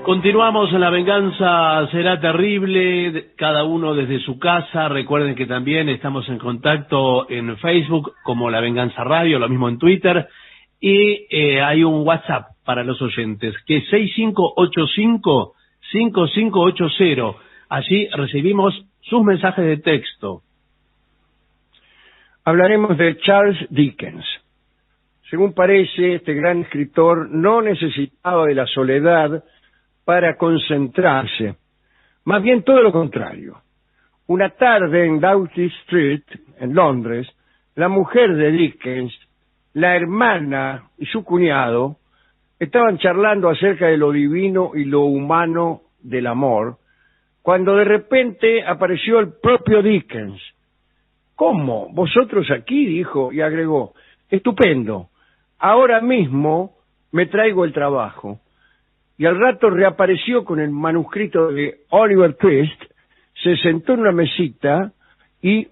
Continuamos en La Venganza Será Terrible, cada uno desde su casa. Recuerden que también estamos en contacto en Facebook como La Venganza Radio, lo mismo en Twitter. Y hay un WhatsApp para los oyentes, que es 6585-5580. Allí recibimos sus mensajes de texto. Hablaremos de Charles Dickens. Según parece, este gran escritor no necesitaba de la soledad para concentrarse. Más bien todo lo contrario. Una tarde en Doughty Street, en Londres, la mujer de Dickens, la hermana y su cuñado estaban charlando acerca de lo divino y lo humano del amor, cuando de repente apareció el propio Dickens. ¿Cómo? ¿Vosotros aquí? Dijo y agregó, estupendo, ahora mismo me traigo el trabajo. Y al rato reapareció con el manuscrito de Oliver Twist, se sentó en una mesita y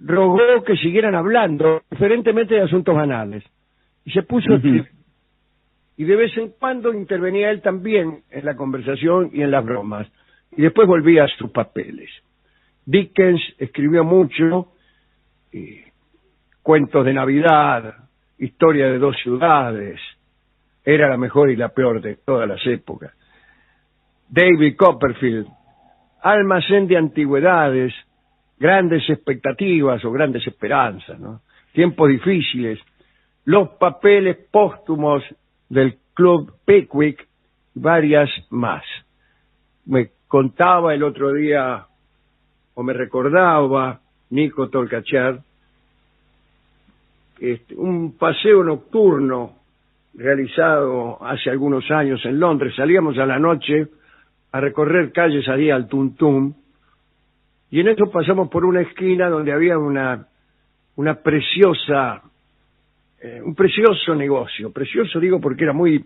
rogó que siguieran hablando, diferentemente de asuntos banales. Y se puso a escribir. Y de vez en cuando intervenía él también en la conversación y en las bromas. Y después volvía a sus papeles. Dickens escribió mucho, cuentos de Navidad, historia de dos ciudades, era la mejor y la peor de todas las épocas. David Copperfield, almacén de antigüedades, grandes expectativas o grandes esperanzas, ¿no? Tiempos difíciles, los papeles póstumos del Club Pickwick, varias más. Me contaba el otro día, o me recordaba, Nico Tolcachar, un paseo nocturno realizado hace algunos años en Londres. Salíamos a la noche a recorrer calles ahí al Tum Tum, y en eso pasamos por una esquina donde había una preciosa, un precioso negocio. Precioso digo porque era muy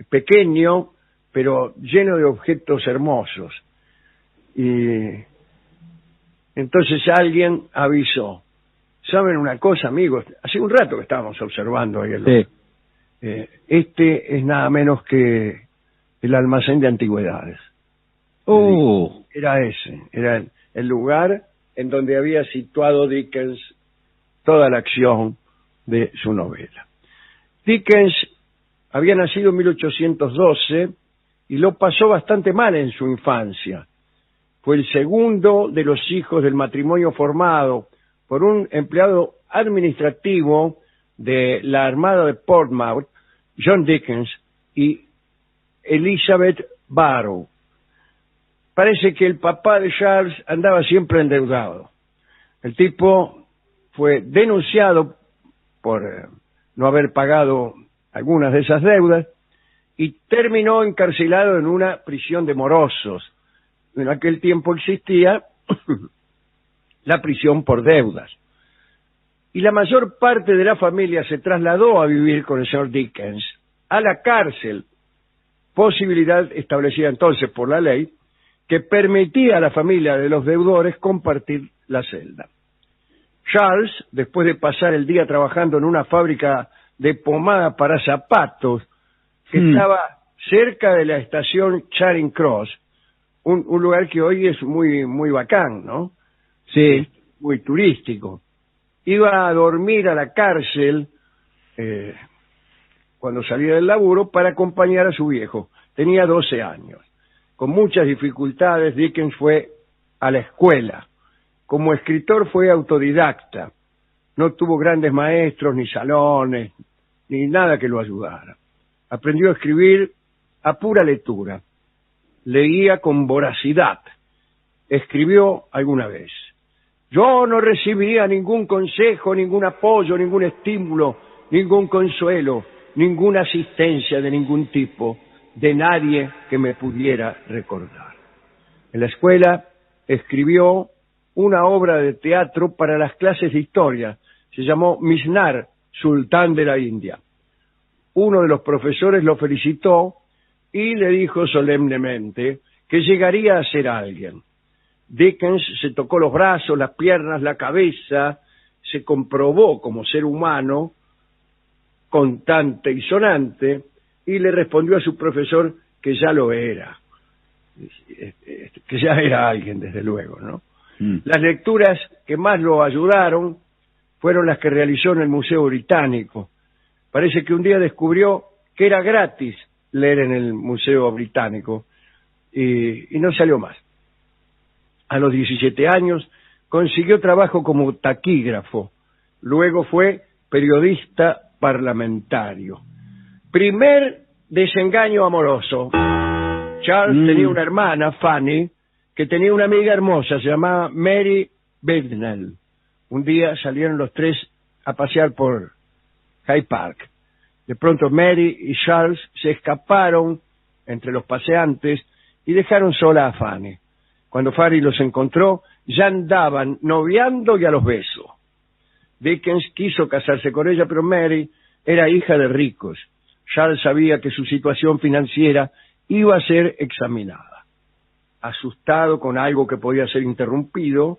pequeño, pero lleno de objetos hermosos. Y entonces alguien avisó, ¿saben una cosa, amigos? Hace un rato que estábamos observando ahí el este es nada menos que el almacén de antigüedades. Era ese, era el lugar en donde había situado Dickens toda la acción de su novela. Dickens había nacido en 1812 y lo pasó bastante mal en su infancia. Fue el segundo de los hijos del matrimonio formado por un empleado administrativo de la Armada de Portsmouth, John Dickens, y Elizabeth Barrow. Parece que el papá de Charles andaba siempre endeudado. El tipo fue denunciado por no haber pagado algunas de esas deudas y terminó encarcelado en una prisión de morosos. En aquel tiempo existía la prisión por deudas. Y la mayor parte de la familia se trasladó a vivir con el señor Dickens a la cárcel, posibilidad establecida entonces por la ley que permitía a la familia de los deudores compartir la celda. Charles, después de pasar el día trabajando en una fábrica de pomada para zapatos que estaba cerca de la estación Charing Cross, un lugar que hoy es muy bacán, ¿no? Sí. Muy turístico. Iba a dormir a la cárcel cuando salía del laburo para acompañar a su viejo. Tenía 12 años. Con muchas dificultades, Dickens fue a la escuela. Como escritor fue autodidacta. No tuvo grandes maestros, ni salones, ni nada que lo ayudara. Aprendió a escribir a pura lectura. Leía con voracidad. Escribió alguna vez: yo no recibía ningún consejo, ningún apoyo, ningún estímulo, ningún consuelo, ninguna asistencia de ningún tipo, de nadie que me pudiera recordar. En la escuela escribió una obra de teatro para las clases de historia. Se llamó Misnar, Sultán de la India. Uno de los profesores lo felicitó y le dijo solemnemente que llegaría a ser alguien. Dickens se tocó los brazos, las piernas, la cabeza, se comprobó como ser humano, contante y sonante, y le respondió a su profesor que ya lo era, que ya era alguien, desde luego, ¿no? Las lecturas que más lo ayudaron fueron las que realizó en el Museo Británico. Parece que un día descubrió que era gratis leer en el Museo Británico y no salió más. A los 17 años consiguió trabajo como taquígrafo, luego fue periodista parlamentario. Primer desengaño amoroso. Charles tenía una hermana, Fanny, que tenía una amiga hermosa, se llamaba Mary Bicknell. Un día salieron los tres a pasear por Hyde Park. De pronto Mary y Charles se escaparon entre los paseantes y dejaron sola a Fanny. Cuando Fanny los encontró, ya andaban noviando y a los besos. Dickens quiso casarse con ella, pero Mary era hija de ricos. Charles sabía que su situación financiera iba a ser examinada. Asustado con algo que podía ser interrumpido,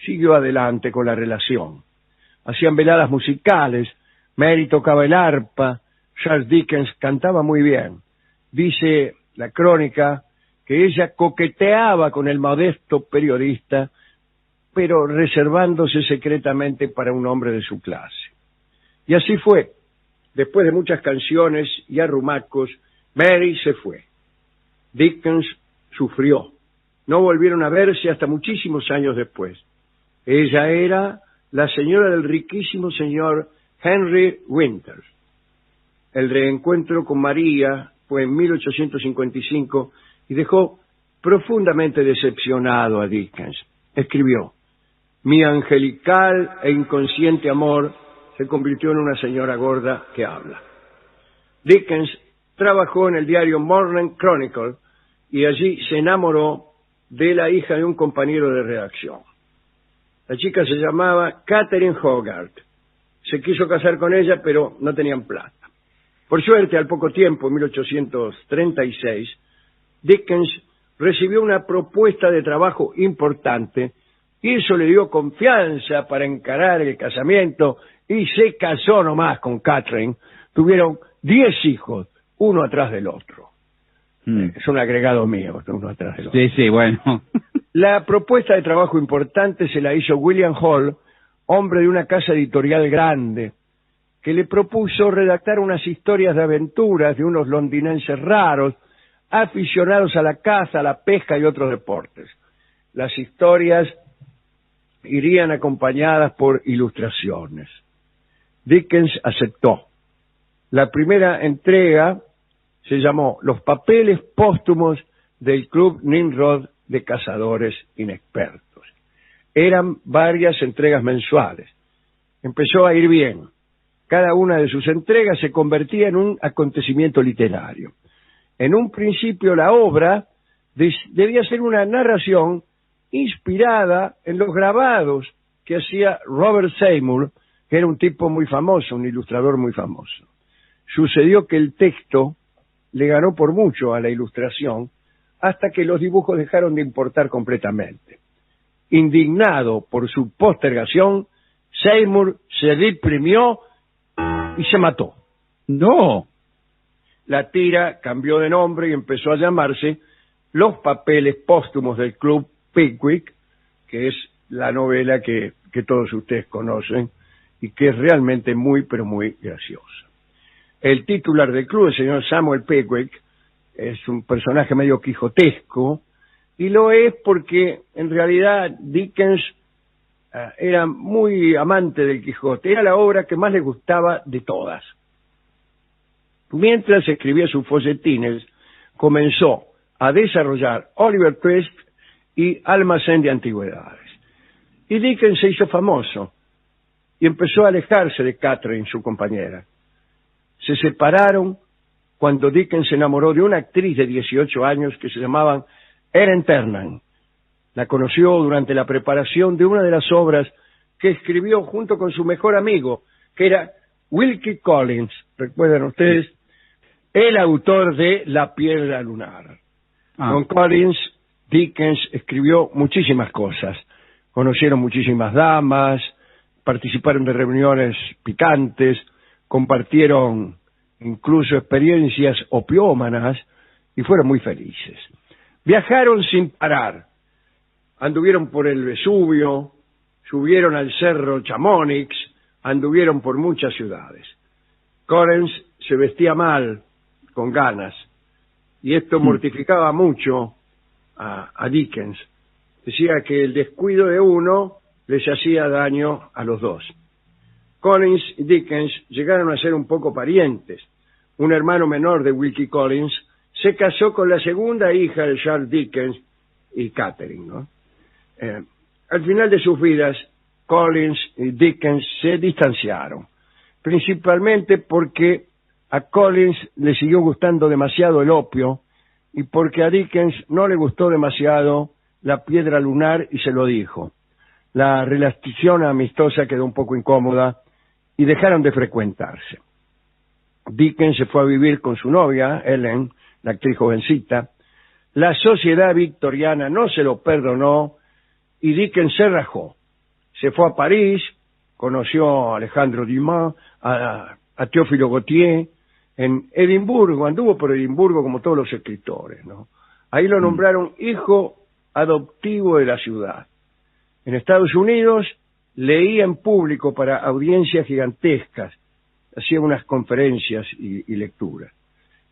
siguió adelante con la relación. Hacían veladas musicales, Mary tocaba el arpa, Charles Dickens cantaba muy bien. Dice la crónica que ella coqueteaba con el modesto periodista, pero reservándose secretamente para un hombre de su clase. Y así fue. Después de muchas canciones y arrumacos, Mary se fue. Dickens sufrió. No volvieron a verse hasta muchísimos años después. Ella era la señora del riquísimo señor Henry Winters. El reencuentro con María fue en 1855 y dejó profundamente decepcionado a Dickens. Escribió: mi angelical e inconsciente amor se convirtió en una señora gorda que habla. Dickens trabajó en el diario Morning Chronicle y allí se enamoró de la hija de un compañero de redacción. La chica se llamaba Catherine Hogarth. Se quiso casar con ella, pero no tenían plata. Por suerte, al poco tiempo, en 1836, Dickens recibió una propuesta de trabajo importante y eso le dio confianza para encarar el casamiento y se casó nomás con Catherine. Tuvieron 10 hijos, uno atrás del otro. Es un agregado mío, uno atrás del otro. Sí, sí, bueno. La propuesta de trabajo importante se la hizo William Hall, hombre de una casa editorial grande, que le propuso redactar unas historias de aventuras de unos londinenses raros, aficionados a la caza, a la pesca y otros deportes. Las historias irían acompañadas por ilustraciones. Dickens aceptó. La primera entrega se llamó Los papeles póstumos del Club Nimrod de Cazadores Inexpertos. Eran varias entregas mensuales. Empezó a ir bien. Cada una de sus entregas se convertía en un acontecimiento literario. En un principio la obra debía ser una narración inspirada en los grabados que hacía Robert Seymour, que era un tipo muy famoso, un ilustrador muy famoso. Sucedió que el texto le ganó por mucho a la ilustración hasta que los dibujos dejaron de importar completamente. Indignado por su postergación, Seymour se deprimió y se mató. No. La tira cambió de nombre y empezó a llamarse Los papeles póstumos del Club Pickwick, que es la novela que todos ustedes conocen y que es realmente muy, pero muy graciosa. El titular del club, el señor Samuel Pickwick, es un personaje medio quijotesco, y lo es porque en realidad Dickens era muy amante del Quijote, era la obra que más le gustaba de todas. Mientras escribía sus folletines, comenzó a desarrollar Oliver Twist y Almacén de Antigüedades. Y Dickens se hizo famoso y empezó a alejarse de Catherine, su compañera. Se separaron cuando Dickens se enamoró de una actriz de 18 años que se llamaba Ellen Ternan. La conoció durante la preparación de una de las obras que escribió junto con su mejor amigo, que era Wilkie Collins. ¿Recuerdan ustedes? El autor de La piedra lunar. Con Collins, Dickens escribió muchísimas cosas. Conocieron muchísimas damas, participaron de reuniones picantes, compartieron incluso experiencias opiómanas y fueron muy felices. Viajaron sin parar, anduvieron por el Vesubio, subieron al cerro Chamonix, anduvieron por muchas ciudades. Collins se vestía mal, con ganas, y esto mortificaba mucho a Dickens. Decía que el descuido de uno les hacía daño a los dos. Collins y Dickens llegaron a ser un poco parientes. Un hermano menor de Wilkie Collins se casó con la segunda hija de Charles Dickens y Catherine, ¿no? Al final de sus vidas, Collins y Dickens se distanciaron, principalmente porque a Collins le siguió gustando demasiado el opio y porque a Dickens no le gustó demasiado la piedra lunar y se lo dijo. La relación amistosa quedó un poco incómoda y dejaron de frecuentarse. Dickens se fue a vivir con su novia, Ellen, la actriz jovencita. La sociedad victoriana no se lo perdonó y Dickens se rajó. Se fue a París, conoció a Alejandro Dumas, a Teófilo Gautier. En Edimburgo, anduvo por Edimburgo como todos los escritores, ¿no? Ahí lo nombraron hijo adoptivo de la ciudad. En Estados Unidos leía en público para audiencias gigantescas, hacía unas conferencias y lecturas.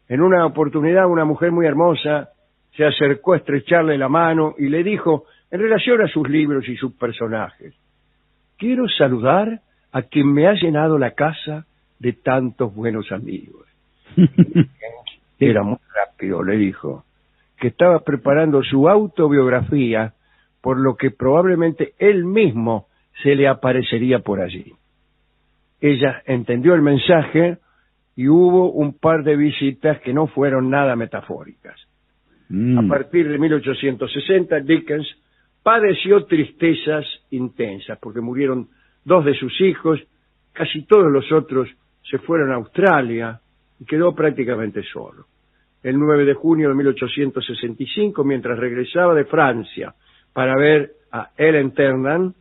En una oportunidad una mujer muy hermosa se acercó a estrecharle la mano y le dijo, en relación a sus libros y sus personajes, quiero saludar a quien me ha llenado la casa de tantos buenos amigos. Era muy rápido, le dijo, que estaba preparando su autobiografía, por lo que probablemente él mismo se le aparecería por allí. Ella entendió el mensaje y hubo un par de visitas que no fueron nada metafóricas. A partir de 1860, Dickens padeció tristezas intensas, porque murieron 2 de sus hijos, casi todos los otros se fueron a Australia y quedó prácticamente solo. El 9 de junio de 1865, mientras regresaba de Francia para ver a Ellen Ternan,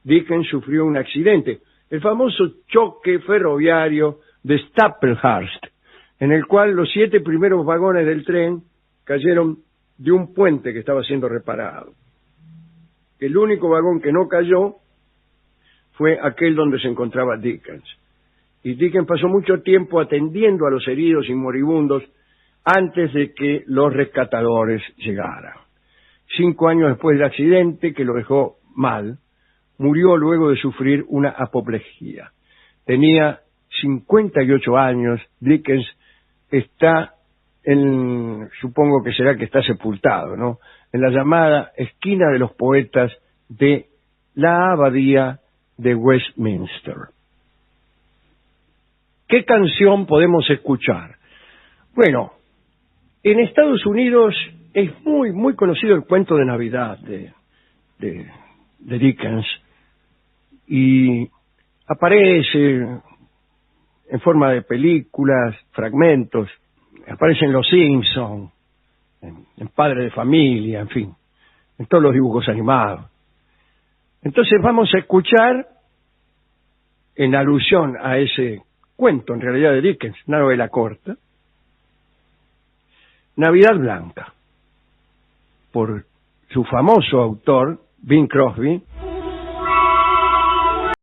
Dickens sufrió un accidente, el famoso choque ferroviario de Staplehurst, en el cual los 7 primeros vagones del tren cayeron de un puente que estaba siendo reparado. El único vagón que no cayó fue aquel donde se encontraba Dickens. Y Dickens pasó mucho tiempo atendiendo a los heridos y moribundos antes de que los rescatadores llegaran. 5 años después del accidente, que lo dejó mal, murió luego de sufrir una apoplejía. Tenía 58 años. Dickens está supongo que será que está sepultado, ¿no?, en la llamada esquina de los poetas de la abadía de Westminster. ¿Qué canción podemos escuchar? Bueno, en Estados Unidos es muy, muy conocido el cuento de Navidad de Dickens, y aparece en forma de películas, fragmentos, aparecen Los Simpson, en Padre de Familia, en fin, en todos los dibujos animados. Entonces vamos a escuchar, en alusión a ese cuento, en realidad de Dickens, una novela corta, Navidad Blanca, por su famoso autor, Bing Crosby,